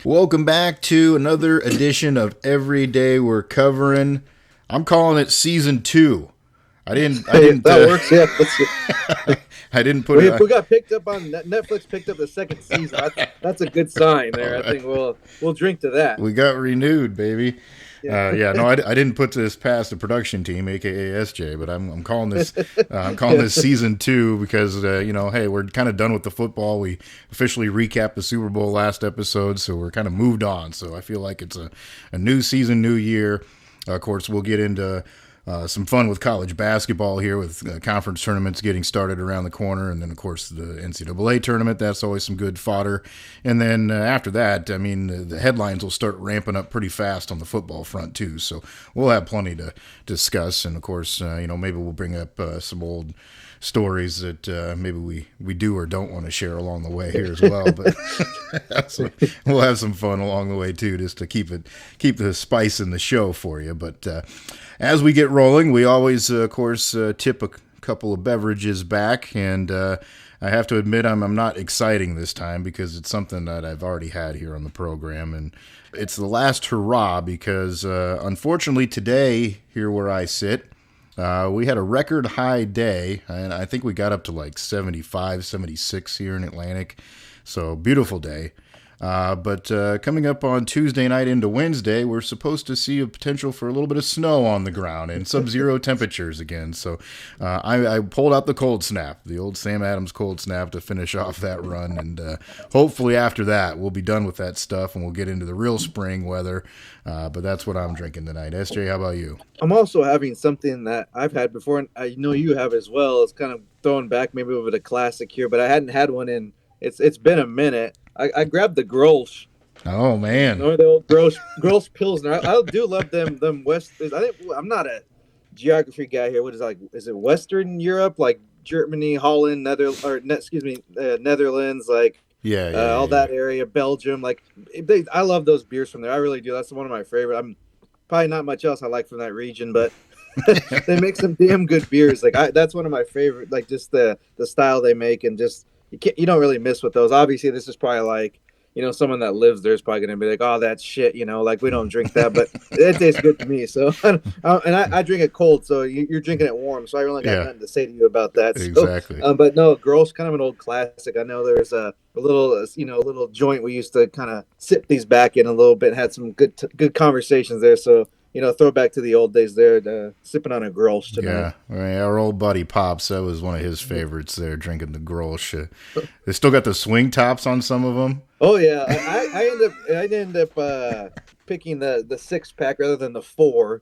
Welcome back to another edition of Every Day We're Covering. I'm calling it season 2. I didn't. That works. Yeah, I didn't put it. We got picked up on Netflix. Picked up the second season. That's a good sign there. I think we'll drink to that. We got renewed, baby. Yeah. No, I didn't put this past the production team, aka SJ, but I'm calling this this season 2 because hey, we're kind of done with the football. We officially recapped the Super Bowl last episode, so we're kind of moved on. So I feel like it's a new season, new year. Of course, we'll get into some fun with college basketball here with conference tournaments getting started around the corner. And then, of course, the NCAA tournament. That's always some good fodder. And then after that, I mean, the headlines will start ramping up pretty fast on the football front, too. So we'll have plenty to discuss. And, of course, maybe we'll bring up some old stories that maybe we do or don't want to share along the way here as well. But so we'll have some fun along the way, too, just to keep the spice in the show for you. But as we get rolling, we always, of course, tip a couple of beverages back, and I have to admit I'm not exciting this time because it's something that I've already had here on the program, and it's the last hurrah because, unfortunately, today, here where I sit, we had a record high day, and I think we got up to like 75, 76 here in Atlantic, so beautiful day. But coming up on Tuesday night into Wednesday, we're supposed to see a potential for a little bit of snow on the ground and sub-zero temperatures again. So I pulled out the cold snap, the old Sam Adams cold snap to finish off that run. And hopefully after that, we'll be done with that stuff and we'll get into the real spring weather. But that's what I'm drinking tonight. SJ, how about you? I'm also having something that I've had before, and I know you have as well. It's kind of throwing back maybe over the classic here, but I hadn't had one in it's been a minute. I grabbed the Grolsch. Oh man! Or the old Grolsch Pilsner. I do love them West. I think I'm not a geography guy here. What is is it Western Europe, like Germany, Holland, Netherlands, like all that area, Belgium. Like I love those beers from there. I really do. That's one of my favorite. I'm probably not much else I like from that region, but they make some damn good beers. Like that's one of my favorite. Like just the style they make and just. You don't really miss with those. Obviously, this is probably like, someone that lives there is probably going to be like, oh, that's shit, like we don't drink that, but it tastes good to me. So, I drink it cold, so you're drinking it warm, so I really got nothing to say to you about that. So, exactly. But no, Grolsch, kind of an old classic. I know there's a little joint we used to kind of sip these back in a little bit, had some good conversations there. So, throw back to the old days there, sipping on a Grolsch tonight. Yeah, our old buddy Pops, that was one of his favorites there, drinking the Grolsch. They still got the swing tops on some of them. Oh, yeah. I end up picking the 6-pack rather than the 4,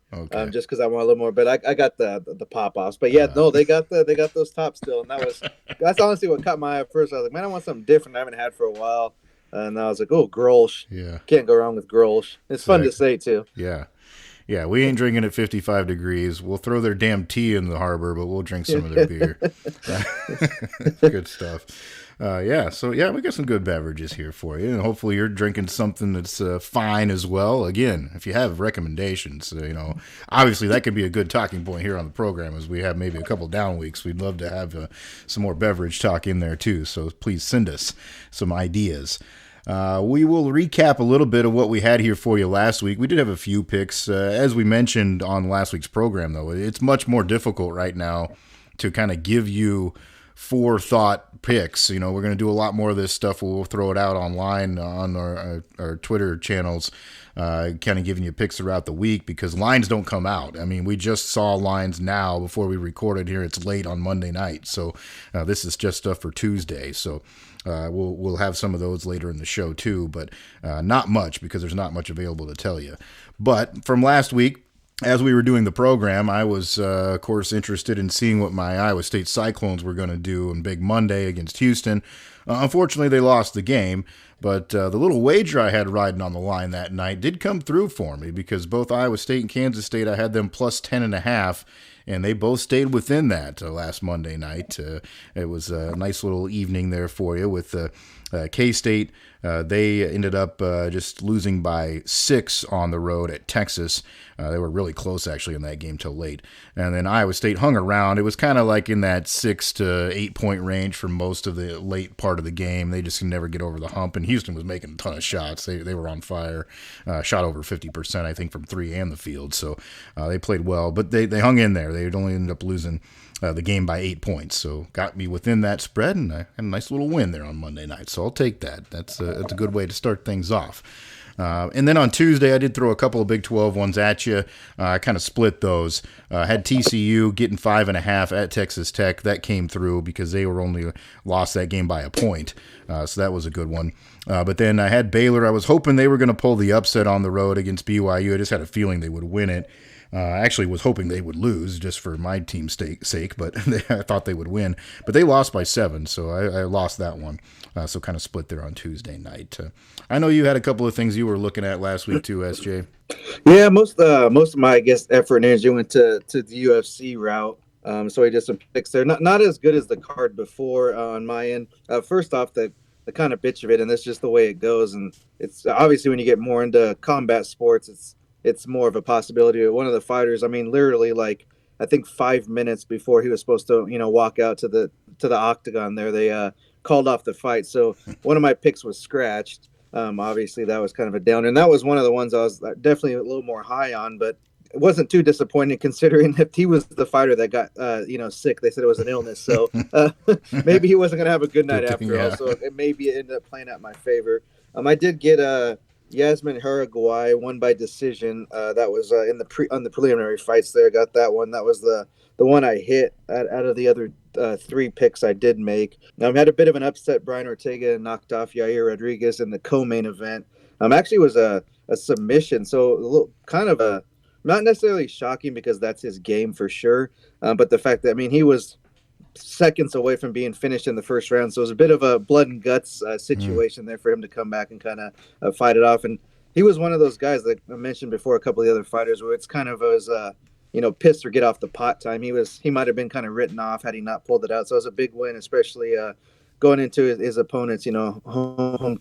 just because I want a little more. But I got the pop-offs. But, yeah, no, they got those tops still. And that's honestly what caught my eye first. I was like, man, I want something different I haven't had for a while. And I was like, oh, Grolsch. Yeah. Can't go wrong with Grolsch. It's fun to say, too. Yeah. Yeah, we ain't drinking at 55 degrees. We'll throw their damn tea in the harbor, but we'll drink some of their beer. Good stuff. We got some good beverages here for you, and hopefully you're drinking something that's fine as well. Again, if you have recommendations, obviously that could be a good talking point here on the program as we have maybe a couple down weeks. We'd love to have some more beverage talk in there too, so please send us some ideas. We will recap a little bit of what we had here for you last week. We did have a few picks. As we mentioned on last week's program, though, it's much more difficult right now to kind of give you forethought picks. We're going to do a lot more of this stuff. We'll throw it out online on our Twitter channels, kind of giving you picks throughout the week because lines don't come out. I mean, we just saw lines now before we recorded here. It's late on Monday night. So this is just stuff for Tuesday. So we'll have some of those later in the show too, but not much because there's not much available to tell you. But from last week, as we were doing the program, I was, of course, interested in seeing what my Iowa State Cyclones were going to do on Big Monday against Houston. Unfortunately, they lost the game, but the little wager I had riding on the line that night did come through for me because both Iowa State and Kansas State, I had them plus 10.5. and they both stayed within that last Monday night. It was a nice little evening there for you with K-State. They ended up just losing by 6 on the road at Texas. They were really close, actually, in that game till late. And then Iowa State hung around. It was kind of like in that 6 to 8 point range for most of the late part of the game. They just could never get over the hump. And Houston was making a ton of shots. They were on fire, shot over 50%, I think, from 3 and the field. So they played well. But they hung in there. They only ended up losing the game by 8 points. So got me within that spread, and I had a nice little win there on Monday night. So I'll take that. That's a good way to start things off. And then on Tuesday, I did throw a couple of Big 12 ones at you. I kind of split those. Had TCU getting 5.5 at Texas Tech. That came through because they were only lost that game by a point. So that was a good one. But then I had Baylor. I was hoping they were going to pull the upset on the road against BYU. I just had a feeling they would win it. I actually was hoping they would lose just for my team's sake, but I thought they would win. But they lost by 7, so I lost that one. So kind of split there on Tuesday night. I know you had a couple of things you were looking at last week too, SJ. Yeah, most of my, I guess, effort and energy went to the UFC route. So I did some picks there. Not as good as the card before on my end. First off, the kind of bitch of it, and that's just the way it goes. And it's obviously when you get more into combat sports, it's more of a possibility. One of the fighters, I mean, literally, like, I think 5 minutes before he was supposed to, walk out to the octagon there, they called off the fight. So one of my picks was scratched. Obviously, that was kind of a downer. And that was one of the ones I was definitely a little more high on, but it wasn't too disappointing considering if he was the fighter that got, sick. They said it was an illness. So maybe he wasn't going to have a good night after all. So it maybe it ended up playing out in my favor. I did get Yasmin Haraguay won by decision. That was on the preliminary fights there. Got that one. That was the one I hit out of the other 3 picks I did make. Had a bit of an upset. Brian Ortega knocked off Yair Rodriguez in the co-main event. Actually was a submission. So a little kind of a not necessarily shocking because that's his game for sure. But the fact that, I mean, he was seconds away from being finished in the first round. So it was a bit of a blood and guts situation there for him to come back and kind of fight it off. And he was one of those guys that I mentioned before, a couple of the other fighters, where it's kind of was, piss or get off the pot time. He might have been kind of written off had he not pulled it out. So it was a big win, especially going into his opponent's, home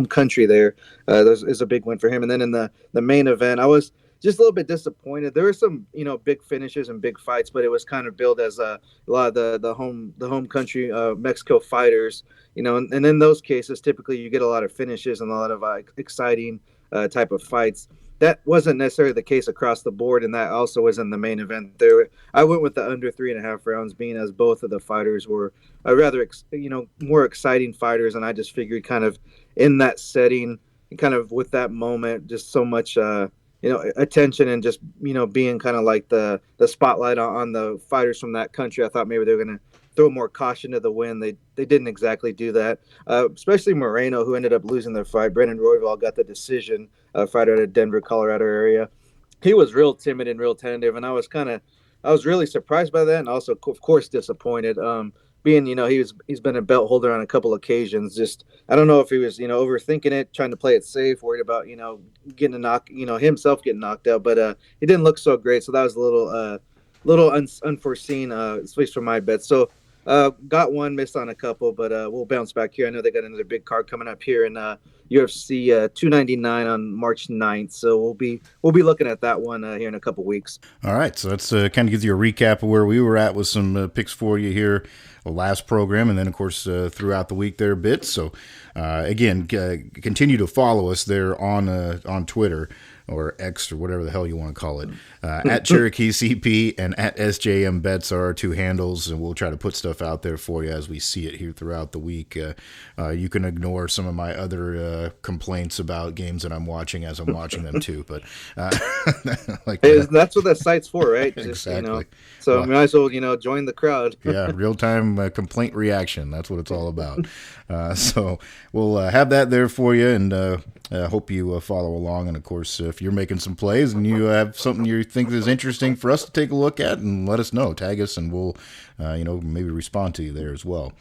country there. Is a big win for him. And then in the main event, I was just a little bit disappointed. There were some, big finishes and big fights, but it was kind of billed as a lot of the home country Mexico fighters, and in those cases, typically you get a lot of finishes and a lot of exciting type of fights. That wasn't necessarily the case across the board, and that also was in the main event. I went with the under 3.5 rounds, being as both of the fighters were rather, more exciting fighters, and I just figured kind of in that setting, kind of with that moment, just so much attention and just, being kind of like the spotlight on the fighters from that country. I thought maybe they were going to throw more caution to the wind. They didn't exactly do that, especially Moreno, who ended up losing their fight. Brendan Royval got the decision, fighter out of Denver, Colorado area. He was real timid and real tentative, and I was really surprised by that, and also, of course, disappointed. Being, he's been a belt holder on a couple occasions. Just, I don't know if he was, overthinking it, trying to play it safe, worried about, getting a knock, himself getting knocked out. But he didn't look so great, so that was a little unforeseen, at least for my bet. So got one, missed on a couple, but we'll bounce back here. I know they got another big card coming up here in UFC 299 on March 9th. So we'll be looking at that one here in a couple weeks. All right, so that's kind of gives you a recap of where we were at with some picks for you here. Last program, and then, of course, throughout the week there a bit. So, again, continue to follow us there on Twitter or X or whatever the hell you want to call it. At Cherokee CP and at SJM Bets are our 2 handles, and we'll try to put stuff out there for you as we see it here throughout the week. You can ignore some of my other complaints about games that I'm watching as I'm watching them too, but that's what that site's for, right? Exactly. So we might as well, join the crowd. Yeah, real-time complaint reaction. That's what it's all about. So we'll have that there for you, and hope you follow along. And, of course, if you're making some plays and you have something you think is interesting for us to take a look at, and let us know. Tag us, and we'll, maybe respond to you there as well.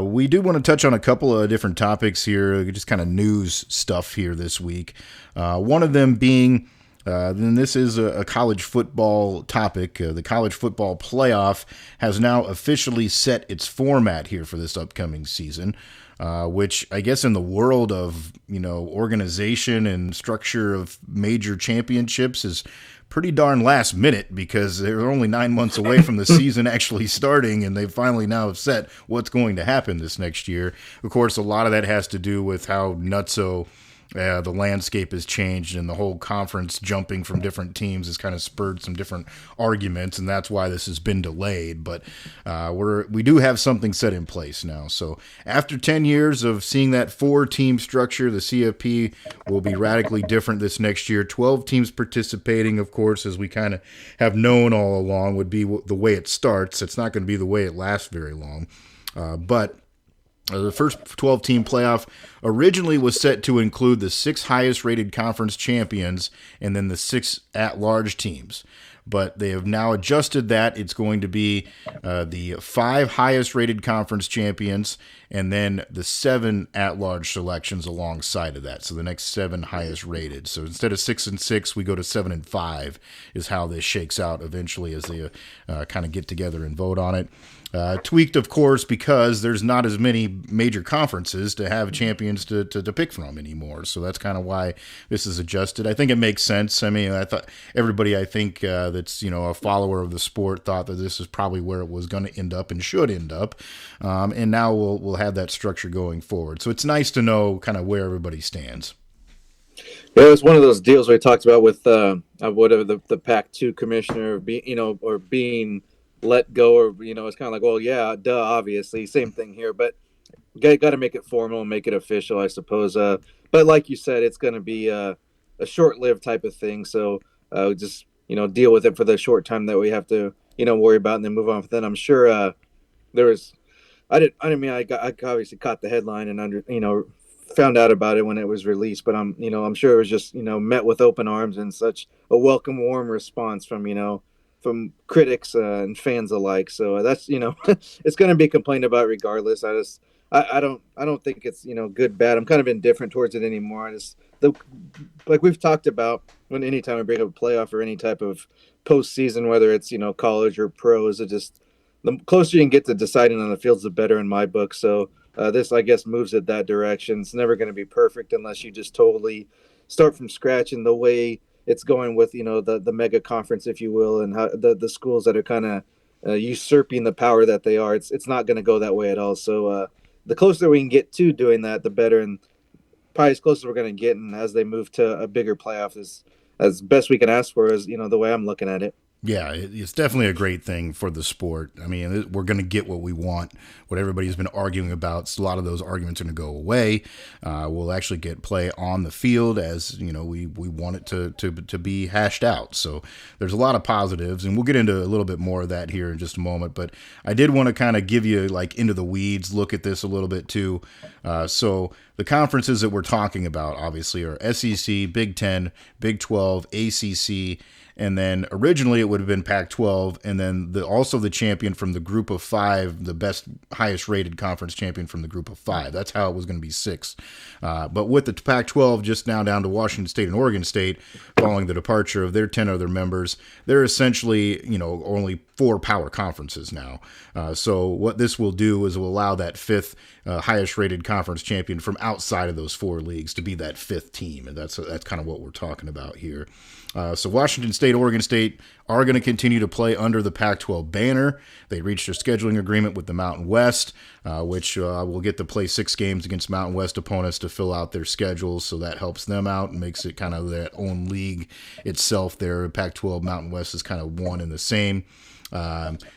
We do want to touch on a couple of different topics here, just kind of news stuff here this week. One of them being Then this is a college football topic. The college football playoff has now officially set its format here for this upcoming season, which I guess in the world of organization and structure of major championships is pretty darn last minute because they're only 9 months away from the season actually starting, and they finally now have set what's going to happen this next year. Of course, a lot of that has to do with how nutso the landscape has changed, and the whole conference jumping from different teams has kind of spurred some different arguments, and that's why this has been delayed. But we do have something set in place now. So after 10 years of seeing that 4-team structure, the CFP will be radically different this next year. 12 teams participating, of course, as we kind of have known all along, would be the way it starts. It's not going to be the way it lasts very long. But the first 12-team playoff originally was set to include the 6 highest-rated conference champions and then the 6 at-large teams. But they have now adjusted that. It's going to be the 5 highest-rated conference champions and then the 7 at-large selections alongside of that. So the next 7 highest-rated. So instead of 6 and 6, we go to 7 and 5 is how this shakes out eventually as they kind of get together and vote on it. Tweaked, of course, because there's not as many major conferences to have champions to pick from anymore. So that's kind of why this is adjusted. I think it makes sense. I mean, I thought everybody, that's a follower of the sport thought that this is probably where it was going to end up and should end up. And now we'll have that structure going forward. So it's nice to know kind of where everybody stands. Yeah, it was one of those deals we talked about with whatever the Pac-2 commissioner being let go, or it's kind of like, well, yeah, duh, obviously, same thing here, but got to make it formal and make it official, I suppose. But like you said, it's going to be a short-lived type of thing, so just deal with it for the short time that we have to worry about, and then move on. But then I'm sure there was, I obviously caught the headline and found out about it when it was released, but I'm sure it was just met with open arms and such a welcome, warm response from critics and fans alike. So that's it's going to be complained about regardless. I don't think it's good, bad. I'm kind of indifferent towards it anymore. Like we've talked about, when anytime we bring up a playoff or any type of postseason, whether it's college or pros, it just, the closer you can get to deciding on the fields, the better in my book. So this, I guess, moves it that direction. It's never going to be perfect unless you just totally start from scratch in the way it's going with the mega conference, if you will, and how the schools that are kind of usurping the power that they are. It's not going to go that way at all. So the closer we can get to doing that, the better, and probably as close as we're going to get. And as they move to a bigger playoff, is as best we can ask for, is the way I'm looking at it. Yeah, it's definitely a great thing for the sport. I mean, we're going to get what we want, what everybody's been arguing about. So a lot of those arguments are going to go away. We'll actually get play on the field as, we want it to be hashed out. So there's a lot of positives, and we'll get into a little bit more of that here in just a moment. But I did want to kind of give you into the weeds, look at this a little bit too. So the conferences that we're talking about, obviously, are SEC, Big 10, Big 12, ACC, and then originally it would have been Pac-12, and then also the champion from the group of 5, the best, highest rated conference champion from the group of 5. That's how it was going to be 6. But with the Pac-12 just now down to Washington State and Oregon State, following the departure of their 10 other members, they're essentially, only 4 power conferences now. So what this will do is will allow that 5th highest rated conference champion from outside of those 4 leagues to be that 5th team. And that's kind of what we're talking about here. So Washington State, Oregon State are going to continue to play under the Pac-12 banner. They reached their scheduling agreement with the Mountain West, which will get to play 6 games against Mountain West opponents to fill out their schedules. So that helps them out and makes it kind of their own league itself there. Pac-12 Mountain West is kind of one and the same.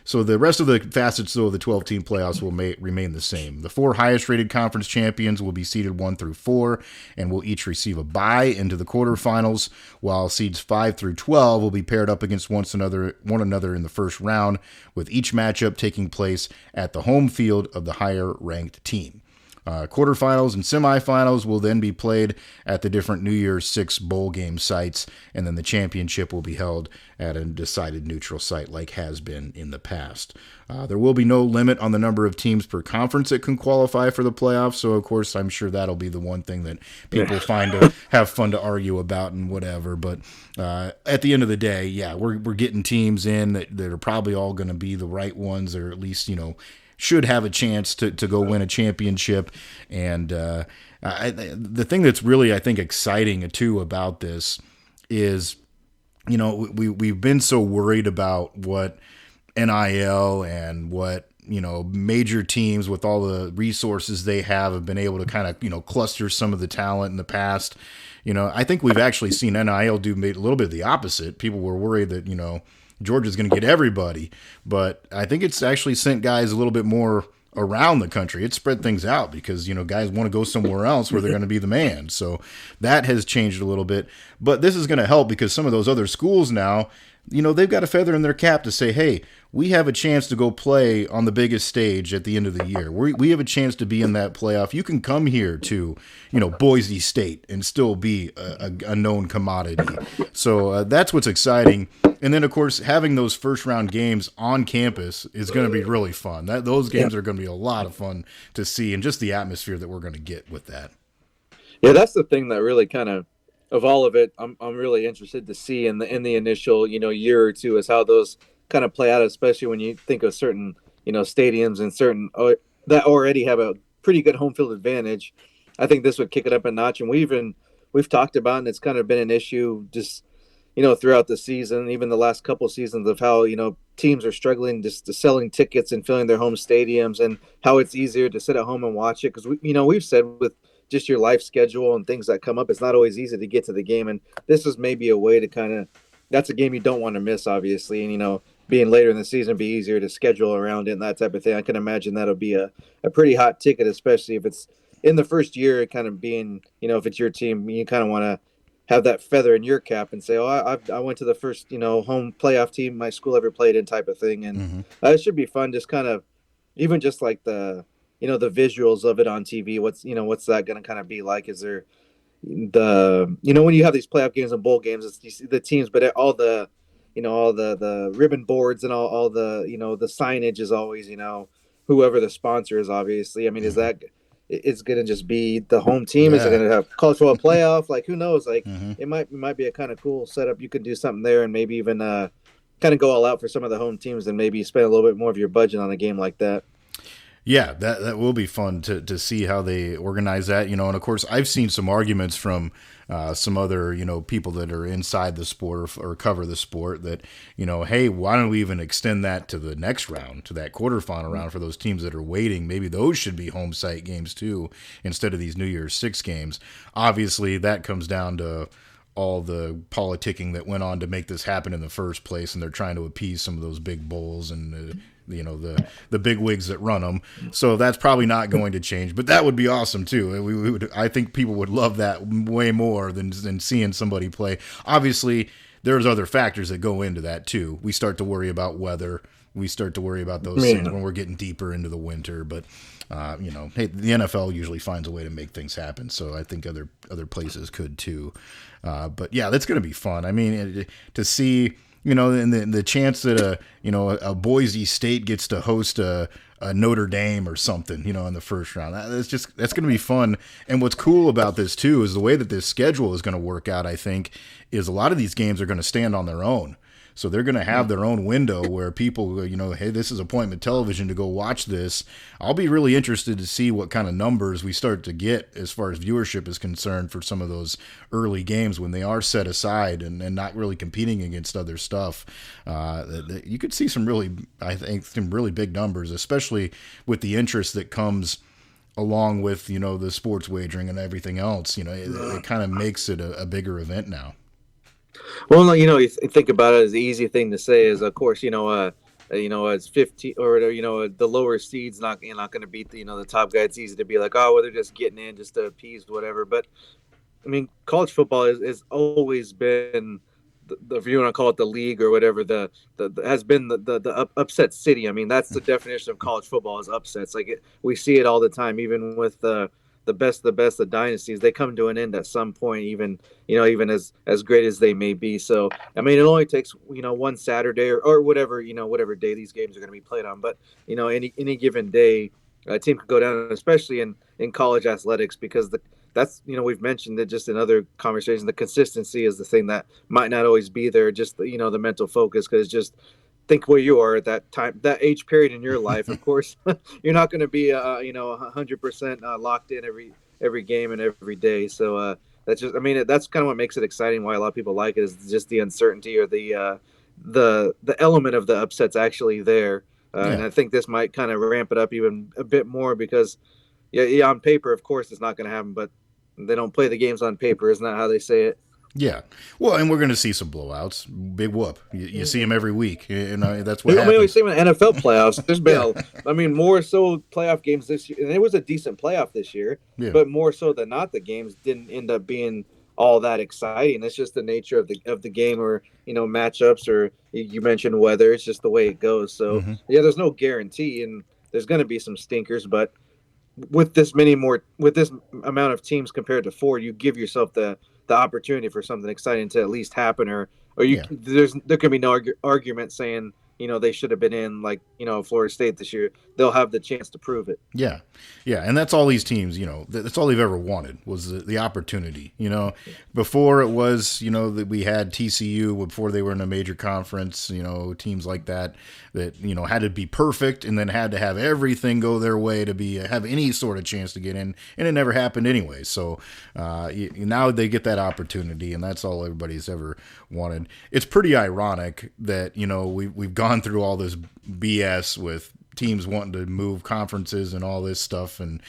So the rest of the facets of the 12-team playoffs will remain the same. The 4 highest-rated conference champions will be seeded 1 through 4 and will each receive a bye into the quarterfinals, while seeds 5 through 12 will be paired up against one another in the first round, with each matchup taking place at the home field of the higher-ranked team. Quarterfinals and semifinals will then be played at the different New Year's Six bowl game sites, and then the championship will be held at a decided neutral site like has been in the past. There will be no limit on the number of teams per conference that can qualify for the playoffs, so of course I'm sure that'll be the one thing that people find to have fun to argue about and whatever. But at the end of the day, yeah, we're getting teams in that are probably all going to be the right ones, or at least, should have a chance to go win a championship. And the thing that's really, I think, exciting too about this is, we've been so worried about what NIL and what major teams with all the resources they have been able to kind of cluster some of the talent in the past. I think we've actually seen NIL do a little bit of the opposite. People were worried that Georgia's going to get everybody, but I think it's actually sent guys a little bit more around the country. It spread things out because guys want to go somewhere else where they're going to be the man. So that has changed a little bit, but this is going to help because some of those other schools now, they've got a feather in their cap to say, hey, we have a chance to go play on the biggest stage at the end of the year. We have a chance to be in that playoff. You can come here to, Boise State and still be a known commodity. So that's what's exciting. And then, of course, having those first-round games on campus is going to be really fun. Those games are going to be a lot of fun to see, and just the atmosphere that we're going to get with that. Yeah, that's the thing that really kind of all of it, I'm really interested to see in the initial year or two is how those kind of play out, especially when you think of certain stadiums and certain that already have a pretty good home field advantage. I think this would kick it up a notch, and we've talked about, and it's kind of been an issue just throughout the season, even the last couple of seasons, of how teams are struggling just to selling tickets and filling their home stadiums, and how it's easier to sit at home and watch it because we've said with just your life schedule and things that come up, it's not always easy to get to the game. And this is maybe a way to that's a game you don't want to miss, obviously. And, being later in the season, be easier to schedule around it and that type of thing. I can imagine that'll be a pretty hot ticket, especially if it's in the first year, kind of being, if it's your team, you kind of want to have that feather in your cap and say, oh, I went to the first, home playoff team my school ever played in type of thing. And it should be fun. Just kind of, even just like the visuals of it on TV, what's that going to kind of be like? Is there when you have these playoff games and bowl games, you see the teams, but all the, all the ribbon boards and all the, the signage is always, whoever the sponsor is, obviously. I mean, is that, it's going to just be the home team? Yeah. Is it going to have college football playoff? Like, who knows? Like, it might be a kind of cool setup. You could do something there and maybe even kind of go all out for some of the home teams and maybe spend a little bit more of your budget on a game like that. Yeah, that will be fun to see how they organize that, and of course I've seen some arguments from some other, people that are inside the sport or cover the sport that, hey, why don't we even extend that to the next round, to that quarterfinal round for those teams that are waiting? Maybe those should be home site games too, instead of these New Year's Six games. Obviously, that comes down to all the politicking that went on to make this happen in the first place, and they're trying to appease some of those big bulls and the big wigs that run them. So that's probably not going to change, but that would be awesome too. We would, I think people would love that way more than seeing somebody play. Obviously, there's other factors that go into that too. We start to worry about weather. We start to worry about those things when we're getting deeper into the winter. But hey, the NFL usually finds a way to make things happen. So I think other places could too. But yeah, that's going to be fun. I mean, to see. And the chance that a Boise State gets to host a Notre Dame or something, in the first round, that's going to be fun. And what's cool about this too is the way that this schedule is going to work out. I think is a lot of these games are going to stand on their own. So they're going to have their own window where people, hey, this is appointment television to go watch this. I'll be really interested to see what kind of numbers we start to get as far as viewership is concerned for some of those early games when they are set aside and not really competing against other stuff. You could see some really big numbers, especially with the interest that comes along with, the sports wagering and everything else. It kind of makes it a bigger event now. Well, you think about it as the easy thing to say is, of course, it's 15 or, the lower seeds not going to beat the top guy. It's easy to be like, oh, well, they're just getting in just to appease whatever. But I mean, college football has always been if you want to call it the league or whatever, the has been the upset city. I mean, that's the definition of college football is upsets. Like we see it all the time, even with the dynasties. They come to an end at some point, even even as great as they may be. So I mean, it only takes one Saturday or whatever whatever day these games are going to be played on. But any given day, a team could go down, especially in college athletics, because that's we've mentioned it just in other conversations. The consistency is the thing that might not always be there. Just the mental focus, because just think where you are at that time, that age period in your life. Of course, you're not going to be 100% locked in every game and every day. So that's just, I mean, that's kind of what makes it exciting. Why a lot of people like it is just the uncertainty, or the element of the upsets actually there. And Yeah. I think this might kind of ramp it up even a bit more, because yeah, on paper, of course, it's not going to happen, but they don't play the games on paper. Isn't that how they say it? Yeah. Well, and we're going to see some blowouts. Big whoop. You see them every week, and that's what I mean, we happens. see in the NFL playoffs. There's been Yeah. I mean, more so playoff games this year, and it was a decent playoff this year, Yeah. but more so than not, the games didn't end up being all that exciting. It's just the nature of the game, or matchups, or you mentioned weather. It's just the way it goes. So Hmm. yeah, there's no guarantee, and there's going to be some stinkers, but with this amount of teams compared to four, you give yourself the opportunity for something exciting to at least happen, or Yeah. there can be no argument saying they should have been in, like Florida State this year. They'll have the chance to prove it. Yeah, yeah, and that's all these teams. That's all they've ever wanted was the opportunity. Before it was that we had TCU before they were in a major conference. Teams like that had to be perfect and then had to have everything go their way to be have any sort of chance to get in, and it never happened anyway. So now they get that opportunity, and that's all everybody's ever wanted. It's pretty ironic that we've gone through all this BS with teams wanting to move conferences and all this stuff, and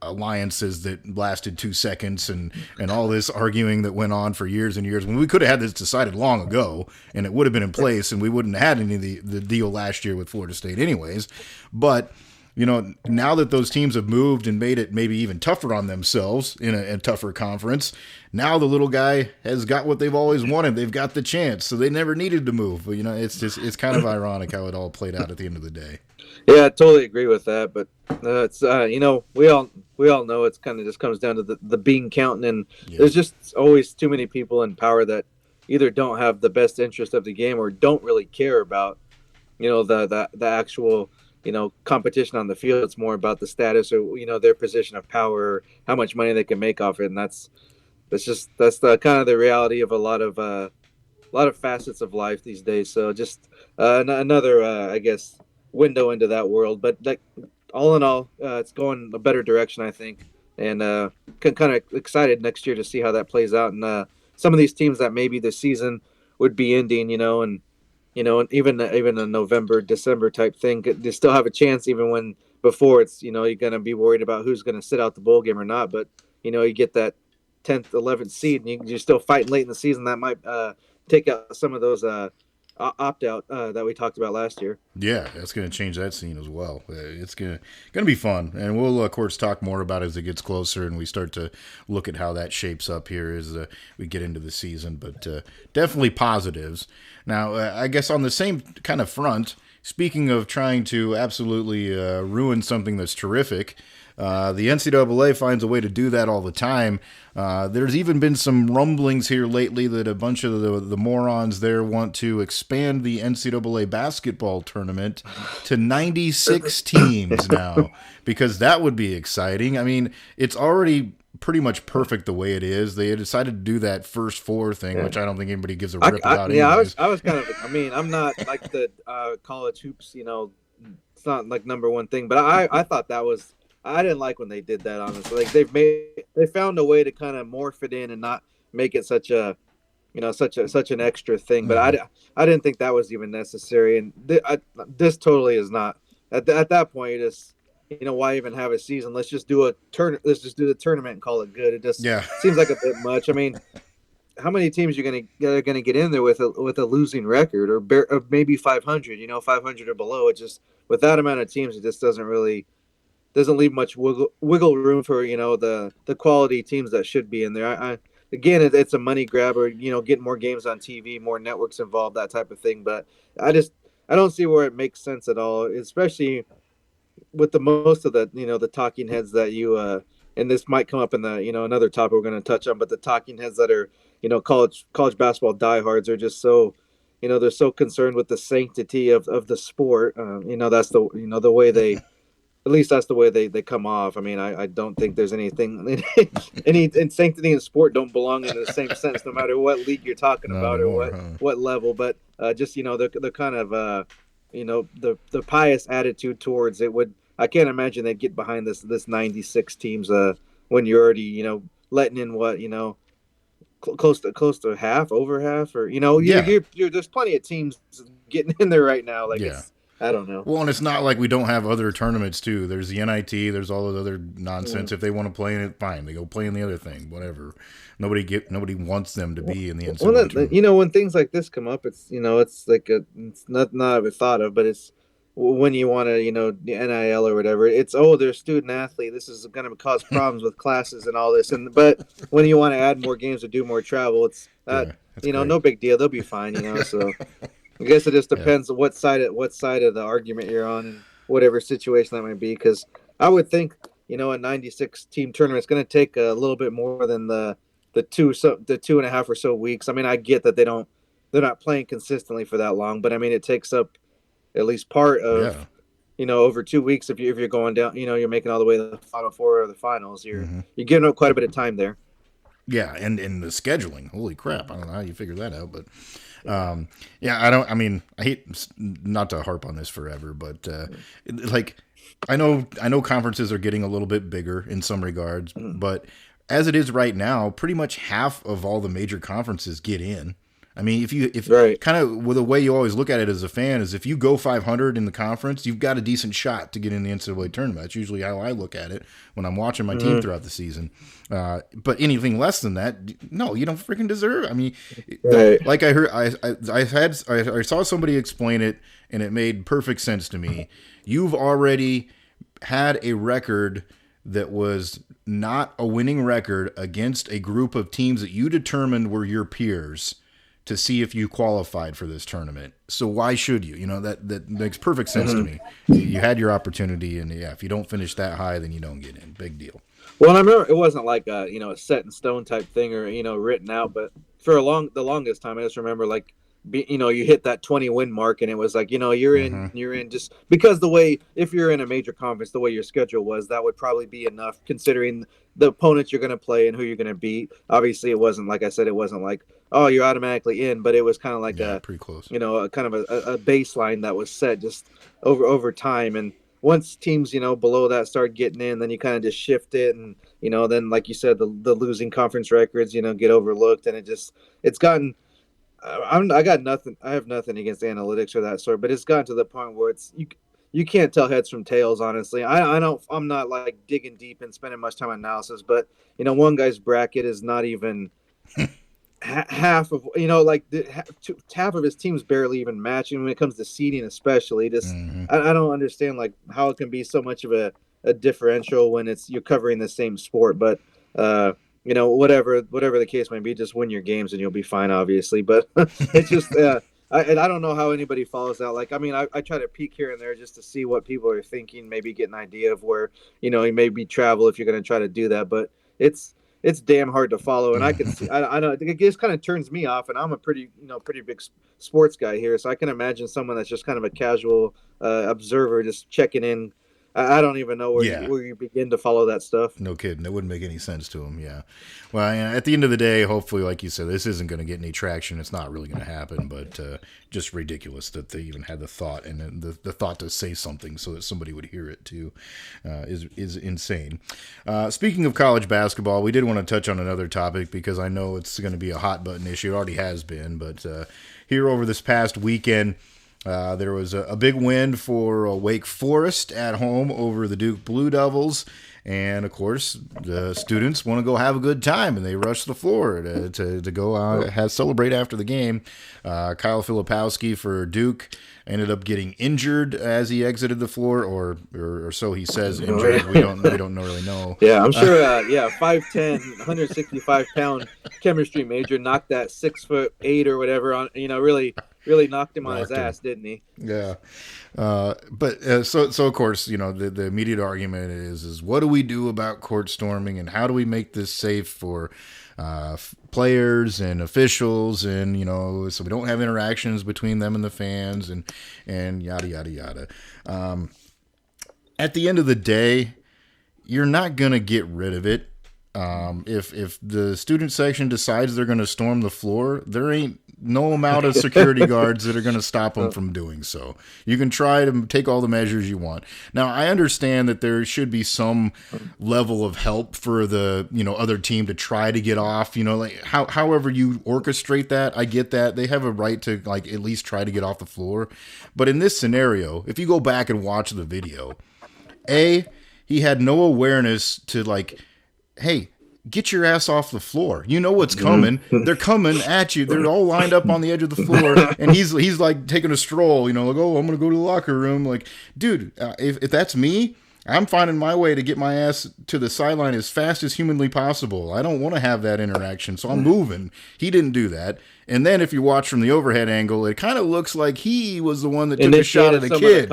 alliances that lasted 2 seconds, and all this arguing that went on for years and years, when we could have had this decided long ago and it would have been in place, and we wouldn't have had any of the deal last year with Florida State anyways. But now that those teams have moved and made it maybe even tougher on themselves in a tougher conference, now the little guy has got what they've always wanted. They've got the chance, so they never needed to move. But it's kind of ironic how it all played out at the end of the day. Yeah, I totally agree with that. But it's we all know it's kind of just comes down to the bean counting, and Yeah. there's just always too many people in power that either don't have the best interest of the game, or don't really care about the actual competition on the field. It's more about the status, or their position of power, how much money they can make off it. And that's the kind of the reality of a lot of facets of life these days. So just another I guess window into that world. But like, all in all, it's going a better direction, I think. And kind of excited next year to see how that plays out. And some of these teams that maybe the season would be ending, and and even a November, December type thing, they still have a chance, even when before it's you're gonna be worried about who's gonna sit out the bowl game or not. But you get that 10th, 11th seed, and you're still fighting late in the season. That might take out some of those opt out that we talked about last year. Yeah, that's going to change that scene as well. It's going to be fun, and we'll of course talk more about it as it gets closer and we start to look at how that shapes up here as we get into the season. But definitely positives. Now, I guess on the same kind of front, speaking of trying to absolutely ruin something that's terrific. The NCAA finds a way to do that all the time. There's even been some rumblings here lately that a bunch of the morons there want to expand the NCAA basketball tournament to 96 teams now, because that would be exciting. I mean, it's already pretty much perfect the way it is. They decided to do that first four thing, which I don't think anybody gives a rip about Yeah, anyways. I was kind of. I mean, I'm not like the college hoops. It's not like number one thing, but I thought that was. I didn't like when they did that. Honestly, like they found a way to kind of morph it in and not make it such an extra thing. But Mhm. I didn't think that was even necessary. And this totally is not. At that point, it is. Why even have a season? Let's just do Let's just do the tournament and call it good. It just Yeah. seems like a bit much. I mean, how many teams are gonna get in there with a losing record, or maybe 500? 500 or below. It just, with that amount of teams, it just doesn't leave much wiggle room for the quality teams that should be in there. again, it's a money grab, or getting more games on TV, more networks involved, that type of thing. But I just I don't see where it makes sense at all, especially with the most of the the talking heads that you and this might come up in the another topic we're going to touch on, but the talking heads that are college basketball diehards are just so they're so concerned with the sanctity of the sport. That's the the way they, at least that's the way they come off. I mean, I don't think there's anything any in sanctity and sport don't belong in the same sense, no matter what league you're talking Not about or anymore, what huh? level. But just the kind of the pious attitude towards it would, I can't imagine they'd get behind this 96 teams when you're already letting in what close to half, over half, or Yeah, you're there's plenty of teams getting in there right now. Like yeah. it's, I don't know. Well, and it's not like we don't have other tournaments too. There's the NIT. There's all the other nonsense. Mm. If they want to play in it, fine. They go play in the other thing. Whatever. Nobody wants them to be in the Well, NCAA tournament. when things like this come up, it's it's like it's not ever thought of, but it's when you want to the NIL or whatever. It's, oh, they're student athlete. This is going to cause problems with classes and all this. And but when you want to add more games or do more travel, it's Yeah, that's great. no big deal. They'll be fine. So I guess it just Yeah, depends on what side of the argument you're on and whatever situation that might be. Because I would think a 96 team tournament is going to take a little bit more than the 2.5 or so weeks. I mean, I get that they're not playing consistently for that long, but I mean, it takes up at least part yeah. of over 2 weeks. If you're going down, you're making all the way to the final four or the finals. Hmm. You're giving up quite a bit of time there. Yeah, and the scheduling. Holy crap! I don't know how you figure that out, but yeah, I don't. I mean, I hate not to harp on this forever, but like I know conferences are getting a little bit bigger in some regards, Mm. but as it is right now, pretty much half of all the major conferences get in. I mean, if Right. kind of with the way you always look at it as a fan is if you go 500 in the conference, you've got a decent shot to get in the NCAA tournament. That's usually how I look at it when I'm watching my team Mm-hmm. throughout the season. But anything less than that, no, you don't freaking deserve it. I mean, Right. like I heard, I saw somebody explain it, and it made perfect sense to me. You've already had a record that was not a winning record against a group of teams that you determined were your peers to see if you qualified for this tournament. So why should you? That makes perfect sense to Mm-hmm. me. You had your opportunity, and yeah, if you don't finish that high, then you don't get in. Big deal. Well, I remember it wasn't like a set in stone type thing or written out, but for the longest time, I just remember like you hit that 20 win mark, and it was like Hmm. you're in just because the way, if you're in a major conference, the way your schedule was, that would probably be enough considering the opponents you're going to play and who you're going to beat. Obviously, it wasn't, like I said, it wasn't like, oh, you're automatically in, but it was kind of like Yeah, pretty close. a kind of a baseline that was set just over time. And once teams below that start getting in, then you kind of just shift it, and then, like you said, the losing conference records get overlooked, and it's gotten, I got nothing. I have nothing against analytics or that sort, but it's gotten to the point where you can't tell heads from tails. Honestly, I don't. I'm not like digging deep and spending much time on analysis, but one guy's bracket is not even half of like half of his team's barely even matching when it comes to seeding, especially. Just Hmm. I don't understand like how it can be so much of a differential when you're covering the same sport, but. Whatever the case may be, just win your games and you'll be fine, obviously. But it's just, I don't know how anybody follows that. Like, I mean, I try to peek here and there just to see what people are thinking, maybe get an idea of where, you maybe travel if you're going to try to do that. But it's damn hard to follow. And I can see, I know it just kind of turns me off. And I'm a pretty big sports guy here. So I can imagine someone that's just kind of a casual observer just checking in. I don't even know Yeah. where you begin to follow that stuff. No kidding. That wouldn't make any sense to him. Yeah. Well, at the end of the day, hopefully, like you said, this isn't going to get any traction. It's not really going to happen, but just ridiculous that they even had the thought and then the thought to say something so that somebody would hear it too is insane. Speaking of college basketball, we did want to touch on another topic because I know it's going to be a hot button issue. It already has been, but here over this past weekend, There was a big win for Wake Forest at home over the Duke Blue Devils. And of course, the students want to go have a good time, and they rush the floor to go celebrate after the game. Kyle Filipowski for Duke ended up getting injured as he exited the floor, or so he says injured. We don't really know. Yeah, I'm sure. 5'10", 165-pound chemistry major knocked that 6'8" or whatever on. Really knocked him on his ass, didn't he? Yeah. So of course, the immediate argument is what do we do about court storming, and how do we make this safe for players and officials, and so we don't have interactions between them and the fans, and yada yada yada. At the end of the day, you're not gonna get rid of it. If the student section decides they're going to storm the floor, there ain't no amount of security guards that are going to stop them from doing so. You can try to take all the measures you want. Now, I understand that there should be some level of help for the other team to try to get off. However you orchestrate that, I get that they have a right to at least try to get off the floor. But in this scenario, if you go back and watch the video, he had no awareness to hey, get your ass off the floor. You know what's coming. They're coming at you. They're all lined up on the edge of the floor, and he's taking a stroll, I'm going to go to the locker room. Dude, if that's me, I'm finding my way to get my ass to the sideline as fast as humanly possible. I don't want to have that interaction, so I'm moving. He didn't do that. And then if you watch from the overhead angle, it kind of looks like he was the one that took a shot at the kid.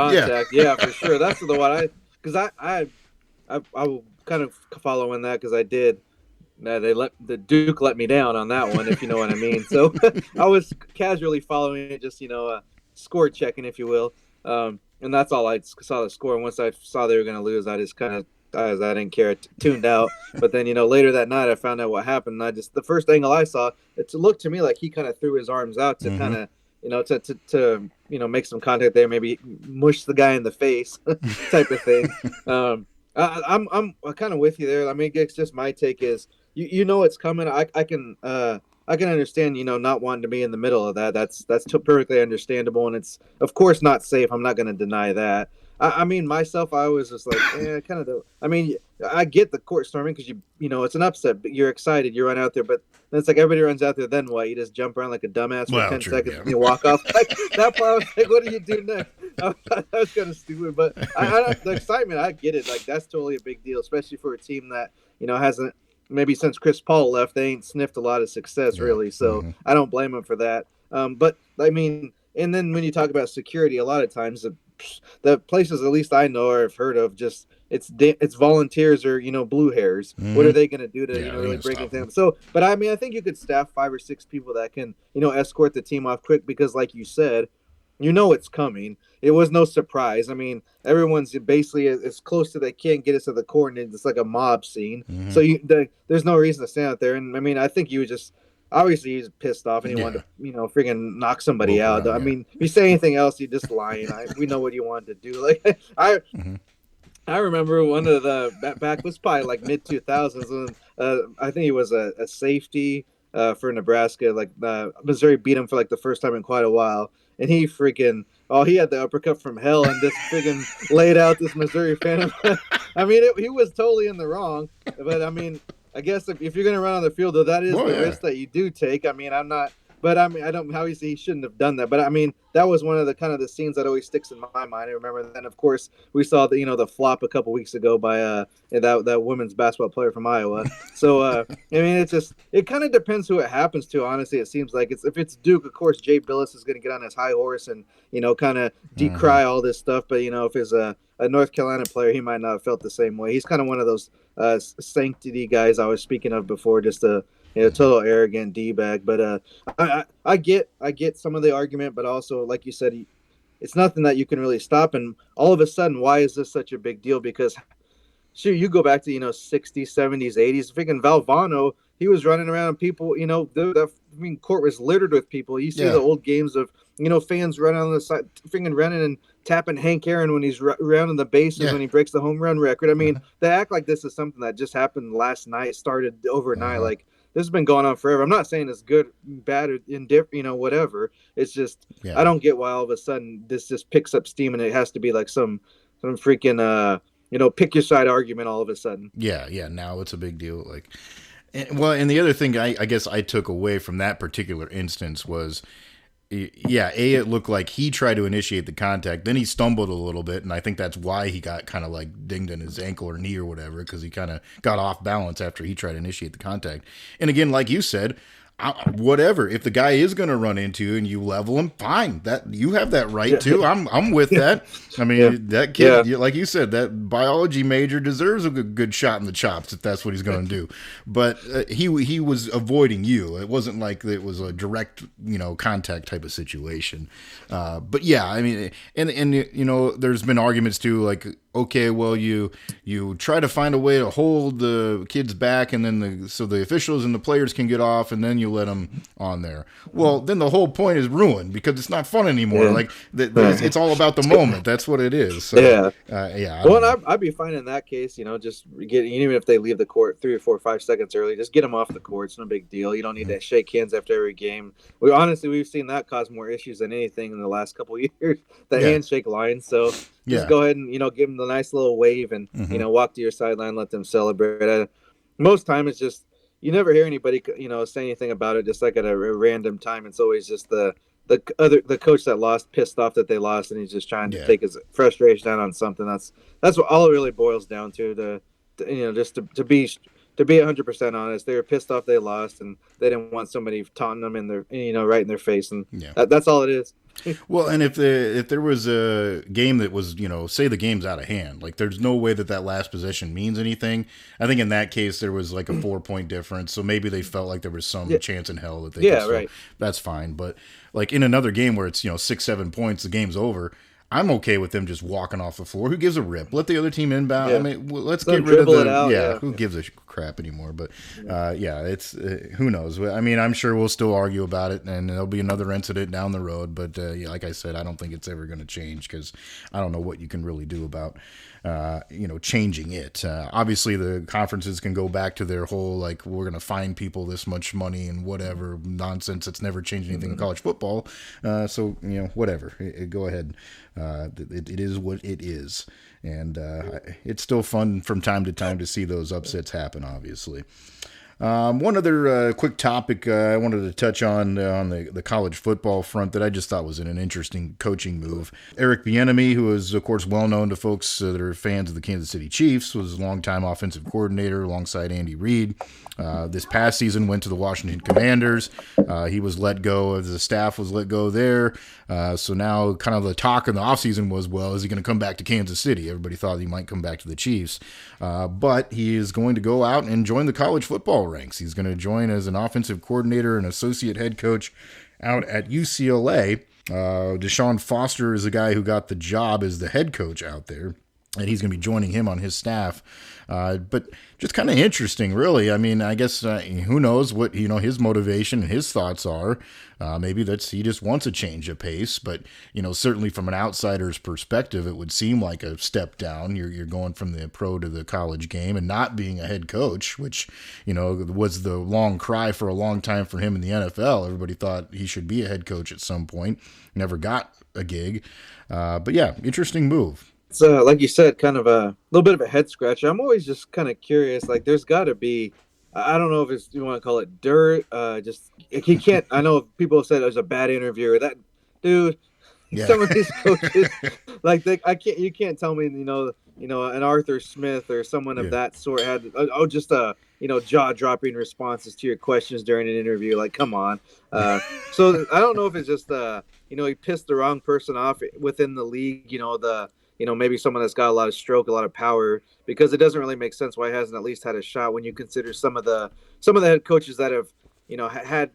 Yeah, for sure. That's the one because I kind of following that because I did. The Duke let me down on that one, if you know what I mean. So I was casually following it, just score checking, if you will. And that's all I saw the score. And once I saw they were going to lose, I just kind of I didn't care, tuned out. But then later that night, I found out what happened. And the first angle I saw, it looked to me like he kind of threw his arms out to kind of to make some contact there, maybe mush the guy in the face type of thing. I'm kind of with you there. I mean, it's just my take is it's coming. I can understand not wanting to be in the middle of that. That's perfectly understandable, and it's of course not safe. I'm not going to deny that. I mean, myself, I was just I mean, I get the court storming because it's an upset, but you're excited, you run out there, but then it's everybody runs out there. Then what? You just jump around like a dumbass for 10 seconds and you walk off. That part, I was like, what do you do next? That was kind of stupid, but the excitement, I get it. That's totally a big deal, especially for a team that hasn't maybe since Chris Paul left, they ain't sniffed a lot of success really. So I don't blame them for that. But I mean, and then when you talk about security, a lot of times the places at least I know or have heard of, just it's volunteers or blue hairs. What are they going to do to really break it down? So, but I mean, I think you could staff 5 or 6 people that can escort the team off quick, because like you said, it's coming. It was no surprise. I mean, everyone's basically as close to they can get us to the court, and it's like a mob scene. So there's no reason to stand out there. And I mean, I think he was just obviously he was pissed off and he wanted to freaking knock somebody out. I mean, if you say anything else, you're just lying. We know what you wanted to do. I remember one of the back was probably mid 2000s when I think he was a safety for Nebraska. Missouri beat him for the first time in quite a while. And he he had the uppercut from hell and just freaking laid out this Missouri fan. I mean, he was totally in the wrong. But I mean, I guess if you're going to run on the field, though, that is the risk that you do take. I mean, I don't obviously he shouldn't have done that. But I mean, that was one of the kind of the scenes that always sticks in my mind. I remember. Then of course we saw the flop a couple weeks ago by that women's basketball player from Iowa. So I mean, it kind of depends who it happens to. Honestly, it seems like if it's Duke, of course Jay Billis is going to get on his high horse and kind of decry all this stuff. But if it's a North Carolina player, he might not have felt the same way. He's kind of one of those sanctity guys I was speaking of before, just a total arrogant D-bag. But I get some of the argument, but also, like you said, it's nothing that you can really stop. And all of a sudden, why is this such a big deal? Because sure, you go back to 60s, 70s, 80s. Freaking Valvano, he was running around. People, the court was littered with people. You see the old games of fans running on the side, freaking running and tapping Hank Aaron when he's rounding the bases when he breaks the home run record. I mean, they act like this is something that just happened last night, started overnight. has been going on forever. I'm not saying it's good, bad, or indifferent, whatever. It's just I Yeah. don't get why all of a sudden this just picks up steam and it has to be like some freaking pick your side argument all of a sudden. Yeah, yeah. Now it's a big deal. Like, and the other thing I guess I took away from that particular instance was, yeah, it looked like he tried to initiate the contact, then he stumbled a little bit, and I think that's why he got kind of like dinged in his ankle or knee or whatever, because he kind of got off balance after he tried to initiate the contact. And again, like you said, whatever. If the guy is going to run into you and you level him, fine. That you have that right Yeah, too. I'm with that. I yeah, mean, that yeah, kid, like you said, that biology major deserves a good shot in the chops if that's what he's going to do. But he was avoiding you. It wasn't like it was a direct contact type of situation. But yeah, I mean, and there's been arguments too, like, okay, well, you try to find a way to hold the kids back, and then so the officials and the players can get off, and then you let them on there. Well, then the whole point is ruined because it's not fun anymore. yeah. Like it's all about the moment. That's what it is. So Yeah. yeah, I Well, don't and know. I'd be fine in that case, just get, even if they leave the court 3 or 4 or 5 seconds early, just get them off the court. It's no big deal. You don't need to shake hands after every game. We've seen that cause more issues than anything in the last couple of years, the Yeah, handshake line. So just yeah. go ahead and, give them the nice little wave and, Hmm. walk to your sideline, let them celebrate. Most time it's just, you never hear anybody, say anything about it, just like at a random time. It's always just the coach that lost pissed off that they lost and he's just trying to Yeah. take his frustration out on something. That's what all it really boils down to. Just to be 100% honest, they were pissed off they lost and they didn't want somebody taunting them in their right in their face, and Yeah. that's all it is. Well, and if there was a game that was, say the game's out of hand, like there's no way that last possession means anything. I think in that case there was like a 4 point difference, so maybe they felt like there was some Yeah, chance in hell that they could yeah, still. right. That's fine, but like in another game where it's 6 7 points, the game's over. I'm okay with them just walking off the floor. Who gives a rip? Let the other team inbound. I Yeah, mean, let's let get them rid of dribble it the out. yeah. Yeah, Who yeah, gives a crap anymore? But yeah. yeah, it's who knows. I mean, I'm sure we'll still argue about it, and there'll be another incident down the road. But yeah, like I said, I don't think it's ever going to change because I don't know what you can really do about changing it. Obviously, the conferences can go back to their whole like we're going to fine people this much money and whatever nonsense. It's never changed anything in college football. So whatever. Go ahead. It is what it is, and it's still fun from time to time to see those upsets happen. Obviously. One other quick topic I wanted to touch on the college football front that I just thought was an interesting coaching move. Eric Bieniemy, who is of course well known to folks that are fans of the Kansas City Chiefs, was a longtime offensive coordinator alongside Andy Reid. This past season went to the Washington Commanders. He was let go, the staff was let go there. So now kind of the talk in the offseason was, well, is he going to come back to Kansas City? Everybody thought he might come back to the Chiefs. But he is going to go out and join the college football ranks. He's going to join as an offensive coordinator and associate head coach out at UCLA. Deshaun Foster is the guy who got the job as the head coach out there, and he's going to be joining him on his staff. But just kind of interesting, really. I mean, I guess who knows what his motivation and his thoughts are. Maybe he just wants a change of pace. But certainly from an outsider's perspective, it would seem like a step down. You're going from the pro to the college game and not being a head coach, which was the long cry for a long time for him in the NFL. Everybody thought he should be a head coach at some point. Never got a gig. But yeah, interesting move. It's like you said, kind of a little bit of a head scratcher. I'm always just kind of curious. Like, there's got to be, I don't know if you want to call it dirt. Just he can't. I know people have said it was a bad interviewer. That dude, Yeah. some of these coaches, like I can't. You can't tell me, an Arthur Smith or someone of Yeah. that sort had just jaw dropping responses to your questions during an interview. Like, come on. So I don't know if it's just he pissed the wrong person off within the league. Maybe someone that's got a lot of stroke, a lot of power, because it doesn't really make sense why he hasn't at least had a shot when you consider some of the head coaches that have, had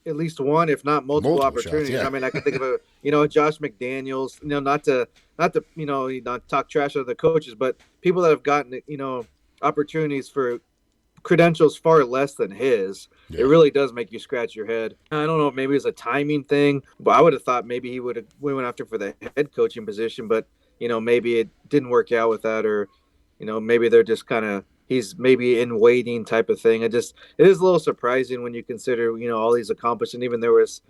at least one, if not multiple Multiple shots. opportunities. Yeah. I mean, I can think of a Josh McDaniels, not to not talk trash of the coaches, but people that have gotten, opportunities for credentials far less than his. It Yeah. really does make you scratch your head. I don't know if maybe it's a timing thing, but I would have thought maybe we went after for the head coaching position, but maybe it didn't work out with that, or maybe they're just kind of he's maybe in waiting type of thing. It is a little surprising when you consider all these accomplishments. Even there was,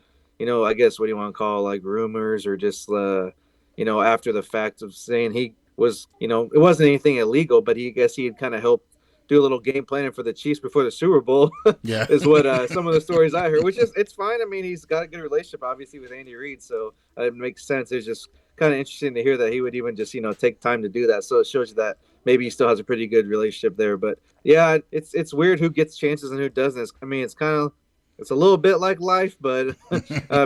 I guess what do you want to call like rumors or just after the fact of saying he was it wasn't anything illegal, but he I guess he had kind of helped do a little game planning for the Chiefs before the Super Bowl. Yeah. Is what some of the stories I heard, which is it's fine. I mean, he's got a good relationship obviously with Andy Reid, so it makes sense. It's just kind of interesting to hear that he would even just take time to do that. So it shows you that maybe he still has a pretty good relationship there. But yeah, it's weird who gets chances and who doesn't. I mean, it's a little bit like life, but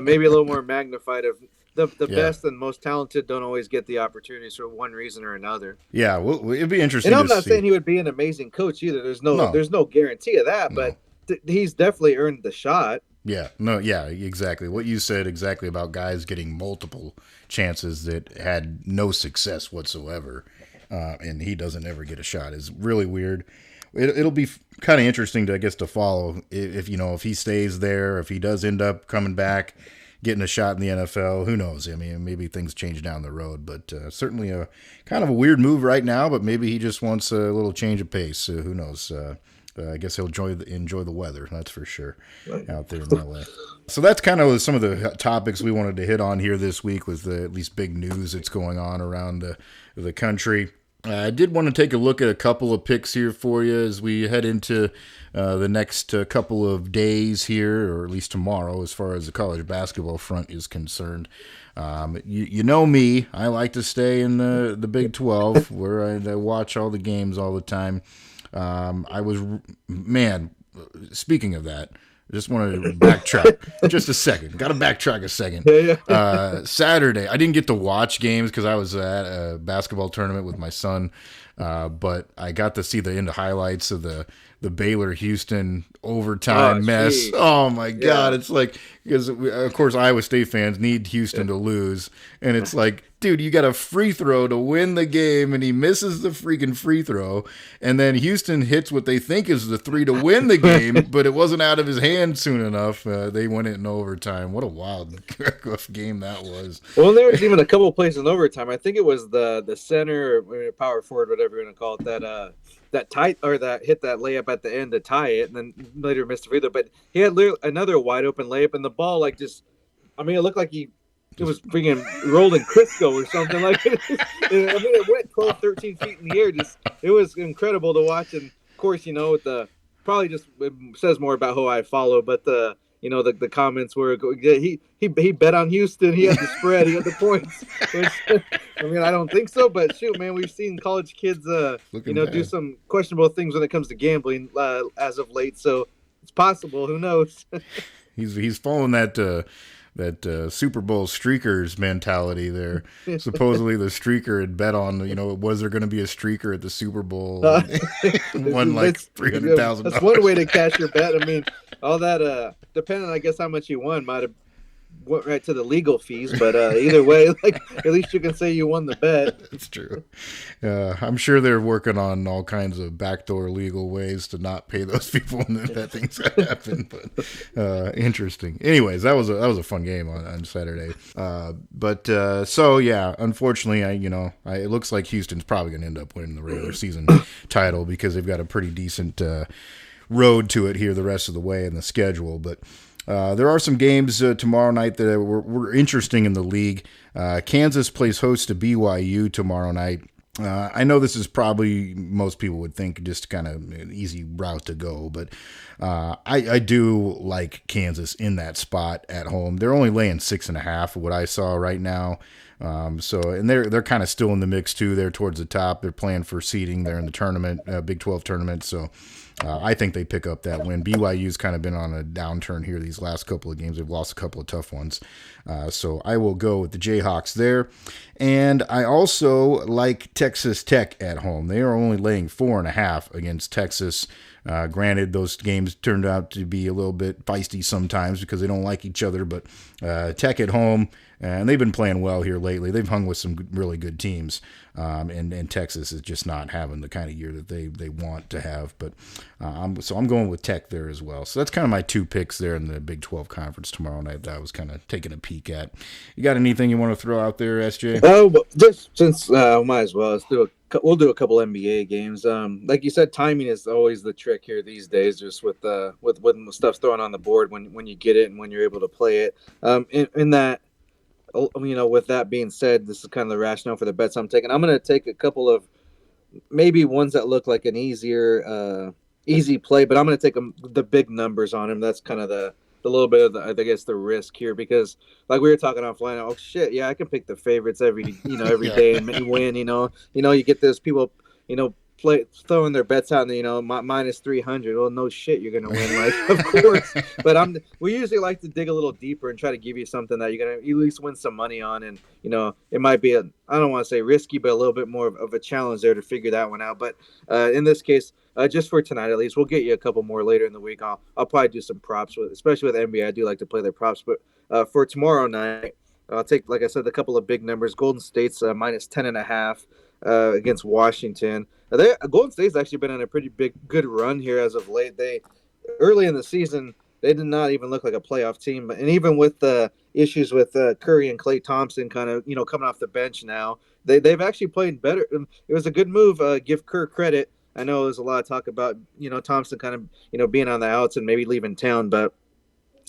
maybe a little more magnified. Of the Yeah. best and most talented don't always get the opportunities for one reason or another. Yeah. Well, it'd be interesting And I'm to not see. saying he would be an amazing coach either. No. There's no guarantee of that, No. but he's definitely earned the shot. Yeah, no, yeah, exactly. What you said exactly about guys getting multiple chances that had no success whatsoever, and he doesn't ever get a shot is really weird. It'll be kind of interesting to, I guess, to follow if if he stays there, if he does end up coming back, getting a shot in the NFL. Who knows? I mean, maybe things change down the road, but certainly a kind of a weird move right now. But maybe he just wants a little change of pace. Who knows? I guess he'll enjoy the weather. That's for sure out there in LA. So that's kind of some of the topics we wanted to hit on here this week with at least big news that's going on around the country. I did want to take a look at a couple of picks here for you as we head into the next couple of days here, or at least tomorrow, as far as the college basketball front is concerned. You know me, I like to stay in the Big 12 where I watch all the games all the time. Speaking of that, I just wanted to backtrack just a second. Got to backtrack a second. Saturday, I didn't get to watch games because I was at a basketball tournament with my son, but I got to see the end highlights of the Baylor-Houston overtime mess. Geez. Oh, my God. It's like, because, of course, Iowa State fans need Houston to lose, and it's like, dude, you got a free throw to win the game, and he misses the freaking free throw, and then Houston hits what they think is the three to win the game, but it wasn't out of his hand soon enough. They went it in overtime. What a wild game that was. Well, there was even a couple of plays in overtime. I think it was the center, or power forward, whatever you want to call it, that tight or that hit that layup at the end to tie it, and then later missed the free throw. But he had another wide open layup, and the ball it looked like it was freaking rolled in Crisco or something. Like, it went 12, 13 feet in the air. It was incredible to watch. And of course, probably just it says more about who I follow, but the comments were he bet on Houston. He had the spread. He had the points. Which, I mean, I don't think so, but shoot, man, we've seen college kids, do some questionable things when it comes to gambling as of late. So it's possible. Who knows? He's following that Super Bowl streakers mentality there. Supposedly the streaker had bet on, was there going to be a streaker at the Super Bowl? Won like $300,000. That's one way to cash your bet. I mean, all that, depending on, I guess, how much you won, might have went right to the legal fees. But either way, at least you can say you won the bet. That's true. I'm sure they're working on all kinds of backdoor legal ways to not pay those people when that thing's gonna happen. But interesting. Anyways, that was a fun game on Saturday. So yeah, unfortunately, it looks like Houston's probably gonna end up winning the regular season title because they've got a pretty decent road to it here the rest of the way in the schedule. But there are some games tomorrow night that were interesting in the league. Kansas plays host to BYU tomorrow night. I know this is probably, most people would think, just kind of an easy route to go, but I do like Kansas in that spot at home. They're only laying 6.5, what I saw right now. And they're kind of still in the mix too. They're towards the top. They're playing for seeding. They're in the tournament, Big 12 tournament. So I think they pick up that win. BYU's kind of been on a downturn here these last couple of games. They've lost a couple of tough ones. So I will go with the Jayhawks there. And I also like Texas Tech at home. They are only laying 4.5 against Texas. Granted, those games turned out to be a little bit feisty sometimes because they don't like each other, but Tech at home, and they've been playing well here lately. They've hung with some really good teams, and Texas is just not having the kind of year that they want to have. But I'm going with Tech there as well. So that's kind of my two picks there in the Big 12 Conference tomorrow night that I was kind of taking a peek at. You got anything you want to throw out there, SJ? Oh, but just since might as well, let's do a we'll do a couple NBA games. Like you said, timing is always the trick here these days. Just with when the stuff's thrown on the board, when you get it and when you're able to play it. In that, with that being said, this is kind of the rationale for the bets I'm taking. I'm going to take a couple of maybe ones that look like an easy play, but I'm going to take the big numbers on him. That's kind of the little bit of I guess the risk here, because like we were talking offline. Oh shit, yeah, I can pick the favorites every Yeah. day and win. You get those people play throwing their bets out and minus 300. Well, no shit, you're gonna win, like of course. But we usually like to dig a little deeper and try to give you something that you're gonna at least win some money on, and it might be I don't want to say risky, but a little bit more of a challenge there to figure that one out. But in this case, just for tonight at least, we'll get you a couple more later in the week. I'll probably do some props especially with NBA. I do like to play their props, but for tomorrow night, I'll take, like I said, a couple of big numbers. Golden State's minus 10.5 against Washington. Golden State's actually been on a pretty good run here as of late. They early in the season they did not even look like a playoff team, and even with the issues with Curry and Klay Thompson kind of coming off the bench now, they've actually played better. It was a good move. Give Kerr credit. I know there's a lot of talk about Thompson kind of being on the outs and maybe leaving town, but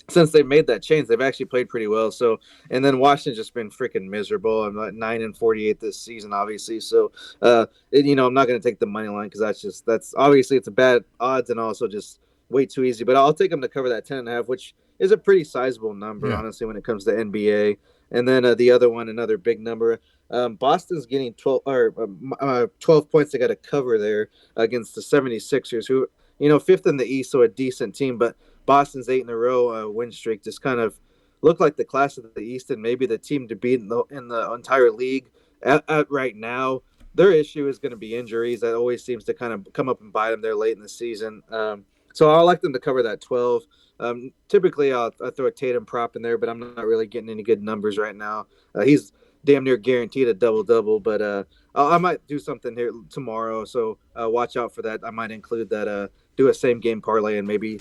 since they made that change, they've actually played pretty well. So, and then Washington's just been freaking miserable. I'm like 9-48 this season, obviously. So, I'm not going to take the money line because that's obviously it's a bad odds and also just way too easy. But I'll take them to cover that 10.5, which is a pretty sizable number, Yeah. honestly, when it comes to NBA. And then the other one, another big number. Boston's getting 12 points. They got to cover there against the 76ers, who, fifth in the East, so a decent team, but Boston's 8 in a row win streak just kind of looked like the class of the East and maybe the team to beat in the entire league at right now. Their issue is going to be injuries. That always seems to kind of come up and bite them there late in the season. So I like them to cover that 12. Typically, I'll throw a Tatum prop in there, but I'm not really getting any good numbers right now. He's damn near guaranteed a double-double, but I might do something here tomorrow, so watch out for that. I might include that, do a same-game parlay and maybe,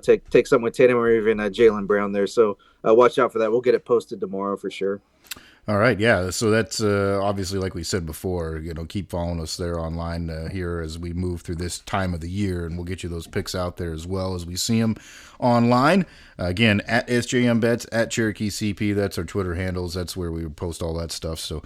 take someone with Tatum or even Jaylen Brown there. So watch out for that. We'll get it posted tomorrow for sure. All right, yeah. So that's obviously, like we said before, keep following us there online here as we move through this time of the year, and we'll get you those picks out there as well as we see them online. Again, at SJM Bets, at Cherokee CP, that's our Twitter handles. That's where we post all that stuff, so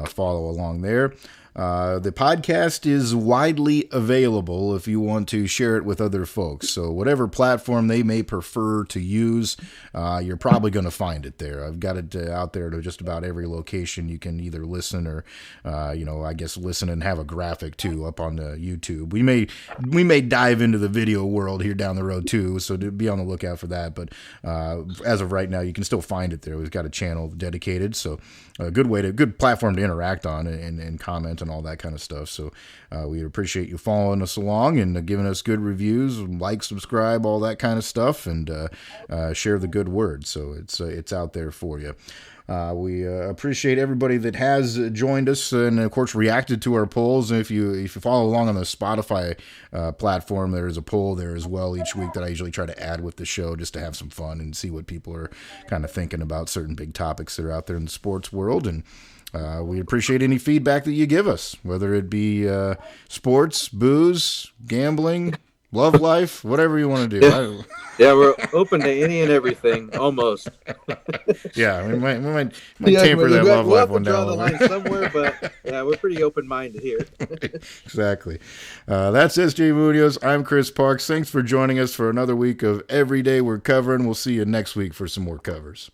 follow along there. The podcast is widely available if you want to share it with other folks. So whatever platform they may prefer to use, you're probably going to find it there. I've got it out there to just about every location. You can either listen or, I guess listen and have a graphic too up on the YouTube. We may dive into the video world here down the road too, so to be on the lookout for that. But as of right now, you can still find it there. We've got a channel dedicated, so a good platform to interact on and comment and all that kind of stuff. So we appreciate you following us along and giving us good reviews, like, subscribe, all that kind of stuff, and share the good word. So it's out there for you. We appreciate everybody that has joined us and, of course, reacted to our polls. And if you follow along on the Spotify platform, there's a poll there as well each week that I usually try to add with the show just to have some fun and see what people are kind of thinking about certain big topics that are out there in the sports world. And we appreciate any feedback that you give us, whether it be sports, booze, gambling, love life, whatever you want to do. Yeah, we're open to any and everything, almost. Yeah, we might tamper that love life one down. We'll have to draw the line somewhere, but yeah, we're pretty open-minded here. Exactly. That's SJ Munoz. I'm Chris Parks. Thanks for joining us for another week of Every Day We're Covering. We'll see you next week for some more covers.